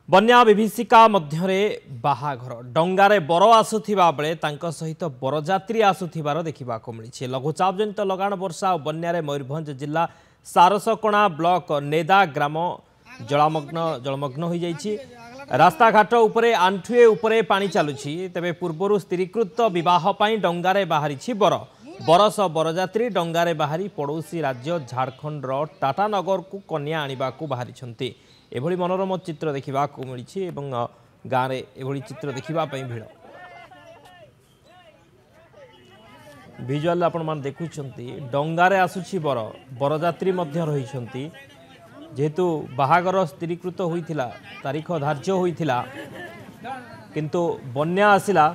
बन्या विभीषिका मध्यरे बाहाघर डंगारे बर आसुथिबा बेले तांको सहित बरजात्री आसुथिबार देखिबाको मिलिछि। लघुचाप जनित लगाण वर्षा और बन्यारे मयूरभंज जिला सारसकोणा ब्लॉक नेदा ग्राम जलमग्न हो जाइछि। रास्ताघाट उपरे आंठुए उपरे पानी चलुछि। तेबे पूर्वरु स्थिरीकृत विवाह पई डंगारे बाहरिछि बर बरस बरजात्री डंगारे बाहरी पड़ोसी राज्य झारखंड टाटानगर को कन्या आनिबाकू बाहरिछन्ति। एभली मनोरम चित्र देखा मिली गाँव में एभली चित्र देखा भिड़ भिजुआल आपण देखुं डंगारे आसुछि बर बरजात्री रही जेहेतु बाहागर स्थिरीकृत होइथिला तारीख धार्य होइथिला किंतु बन्या आसिला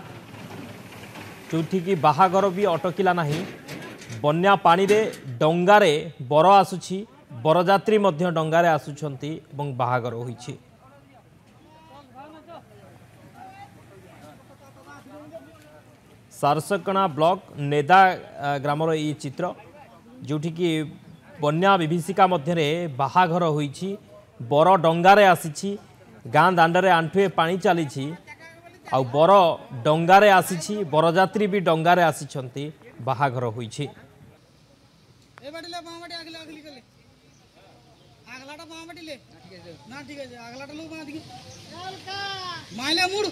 जोठिकी बाहागर भी अटकिला नहीं। बन्या पानी रे डंगारे बर आसुछि बरजात्री मध्य डंगारे आसुछंती एवं बाहागर होइछि। सारसकणा ब्लॉक नेदा ग्रामर ये चित्र जोठी की बन्या विभीषिका मध्यरे बाहागर होइछि बर डंगारे आसीछि। गाँ दांडरे आंठुए पानी चलीछि आउ बर डंगारे आसीछि बरजात्री भी डंगारे आसीछंती बाहागर होइछि। आगलाटा बाँ बाटिले ना ठीक है आगलाटा लोग बाँ दिखे माइला मुड़